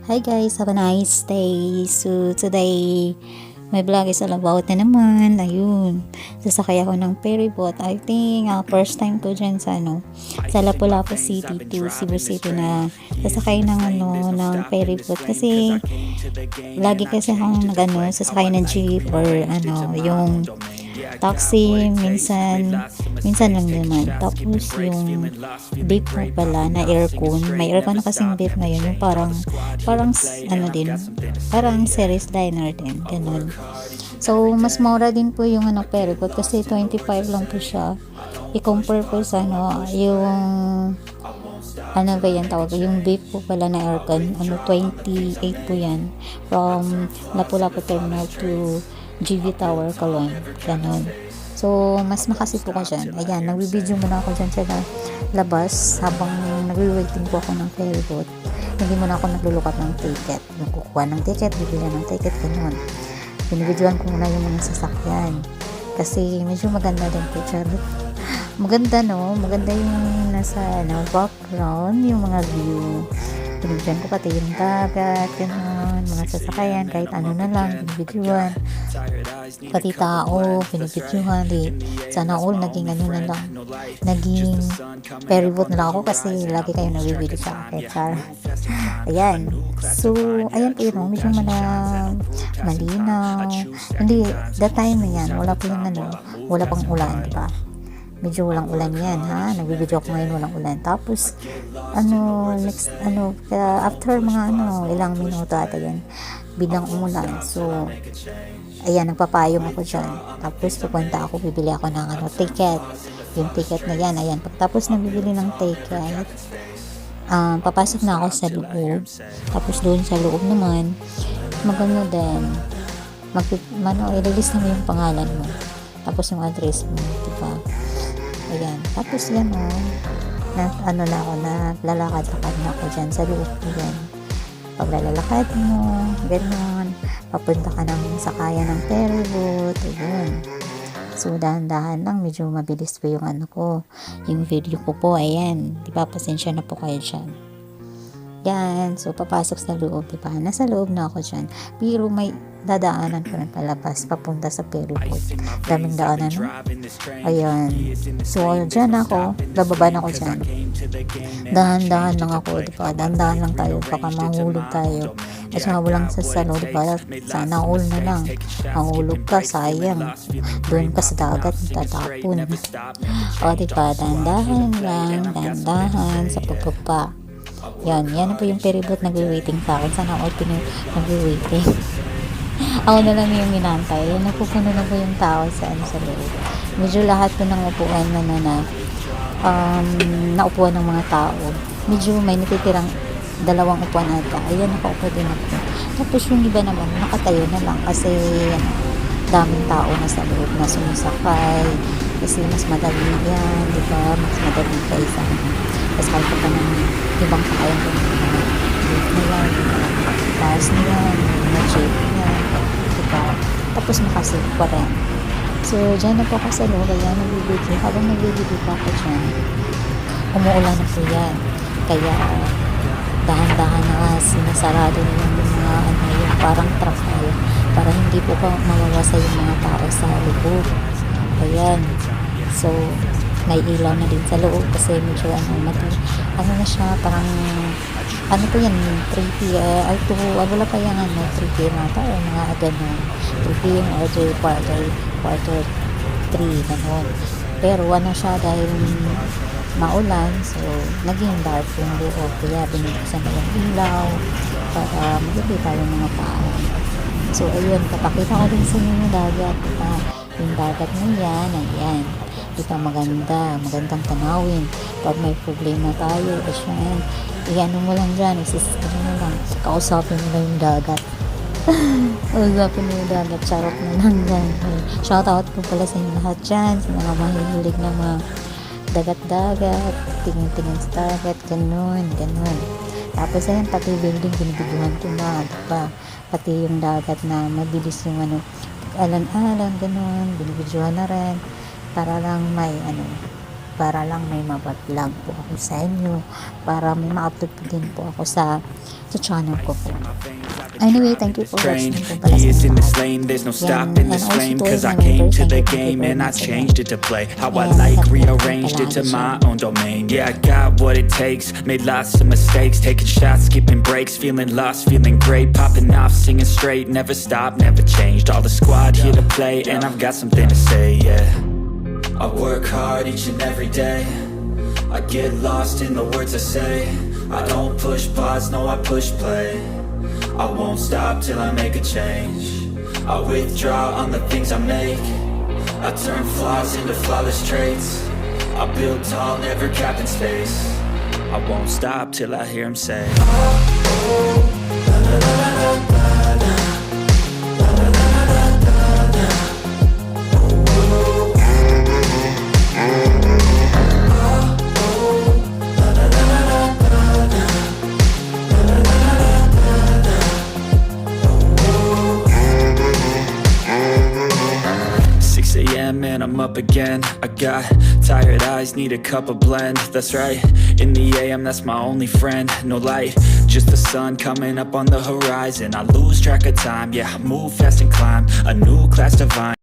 Hi guys, have a nice day. So today, my vlog is all about na naman. Ayun, sasakay ako ng ferry boat. I think first time ko dyan sa sa Lapu-Lapu City to Cebu City na sasakay ng ng ferry boat. Kasi lagi kasi akong sasakay ng jeep or yung taxi, minsan lang naman. Tapos yung beef mo pala na aircon, may aircon na kasing beef na yun, yung parang series liner din, ganun. So mas mura din po yung ferry boat kasi 25 lang po siya. I-compare po sa yung ba yan tawag, yung beef po pala na aircon, 28 po yan from Lapu-Lapu Terminal to GV Tower, Calon, ganun. So, mas makasip po ko dyan. Ayan, nagbibideo muna ako dyan sa labas habang nagwi-waiting po ako ng ferry boat. Hindi muna ako naglulukat ng ticket. Yung kukuha ng ticket, bibili ng ticket, ganun. Binibidyoan ko muna yung mga sasakyan. Kasi medyo maganda din picture. Maganda, no? Maganda yung nasa background, yung mga view. Binibidyoan ko pati yung dagat, ganun, mga sasakyan, kahit ano na lang, binibidyoan. Pati tao, binibidyoan. Sana all, naging na lang. Naging ferry boat na lang ako kasi lagi kayo nabibidyo sa akin. Ayan. So, ayan po yun, medyo malinaw. Hindi, that time na yan, wala pa yung wala pang ulan, diba? Medyo walang ulan yan, ha? Nagbibideo ako ngayon walang ulan. Tapos, after mga ilang minuto ata yan, biglang umulan. So, ayan, nagpapayong ako dyan. Tapos, pupunta ako, bibili ako ng ticket. Yung ticket na yan, ayan. Pagtapos na bibili ng ticket, papasok na ako sa loob. Tapos, doon sa loob naman, magano din, i-release na mo yung pangalan mo. Tapos, yung address mo, diba? Ayan. Tapos yan naglalakad-lakad na ako dyan sa loob ko yan. Paglalakad mo, gano'n, papunta ka ng sakayan ng ferry boat, ayun. So, dahan-dahan lang, medyo mabilis po yung yung video ko po, ayan. Diba, pasensya na po kayo dyan. Yan, so papasok sa loob, diba? Nasa loob na ako dyan. Pero may dadaanan ko na palabas, papunta sa ferry boat. Daming daanan, no? Ayan. So, dyan ako, bababa na ako dyan. Dahan-dahan lang ako, diba? Dahan-dahan lang tayo, baka mahulog tayo. At saka walang sasano, diba? Sana all na lang. Mahulog ka, sayang. Doon ka sa dagat, tatapon. O, diba? Dahan-dahan lang, dahan-dahan sa pagbaba. Yan po yung ferry boat nagwi-waiting sa akin. Sana all nagwi-waiting. Ako na lang yung minantay. Napupuno na po yung tao sa loob. Medyo lahat po ng upuan naupuan ng mga tao. Medyo may natitirang dalawang upuan ata. Ayan, nakaupo din ako. Tapos yung iba naman, nakatayo na lang kasi daming tao na sa loob na sumisakay. Kasi mas madali yan, di ba? Mas madali kaysa kasal ka pa ng ibang sakayan ko. Jeep na yan, bus na yan, jeep na yan, diba? Tapos makasip pa rin. So, dyan na po ako sa loob, kaya nagbibideo. Habang nagbibideo pa ako dyan, umuulan na po yan. Kaya, dahan-dahan na sinasarado na yung parang trapal para hindi po mawawasa yung mga tao sa loob. Ayan. So, may ilaw na din sa loob kasi medyo na siya, parang po yan, 3 p.m. Wala pa yan 3 p.m. ata o mga ganun 3 p.m. or quarter 3 ganun. Pero siya dahil maulan, so naging dark yung loob, kaya binuksan na yung ilaw para makikita yung mga tao. So ayun, kapakita ko din sa inyo yung dagat, yung dagat na yan, ayan. Ito magandang tanawin. Pag may problema tayo, iyan mo lang dyan, kausapin mo lang yung dagat. Kausapin mo yung dagat, charot na lang dyan. Shoutout po pala sa inyo lahat dyan, sa mga mahihilig na mga dagat-dagat, tingin-tingin sa dagat, ganun. Tapos ayan, pati building, binibidyohan ko na, diba? Pati yung dagat na mabilis yung alan-alan, ganun, binibidyohan na rin. Para lang may para lang may mabablog po ako sa inyo, para may ma-upload po din po ako sa channel ko po. Anyway, thank you for watching po pala He is sa in inyo this lahat. lane, there's no Yan. stopping And this also flame. to Cause all I my came members, to thank the you very game and I much changed it to play how I And like, ingat po rearranged it to palagi my siya. own domain. Yeah, I got what it takes, made lots of mistakes, taking shots, skipping breaks, feeling lost, feeling great, popping off, singing straight, never stopped, never changed. All the squad here to play, and I've got something to say, yeah. I work hard each and every day, I get lost in the words I say. I don't push pause, no I push play. I won't stop till I make a change. I withdraw on the things I make. I turn flaws into flawless traits. I build tall, never capped in space. I won't stop till I hear him say, and I'm up again. I got tired eyes, need a cup of blend. That's right, in the AM, that's my only friend. No light, just the sun coming up on the horizon. I lose track of time, yeah, I move fast and climb a new class divine.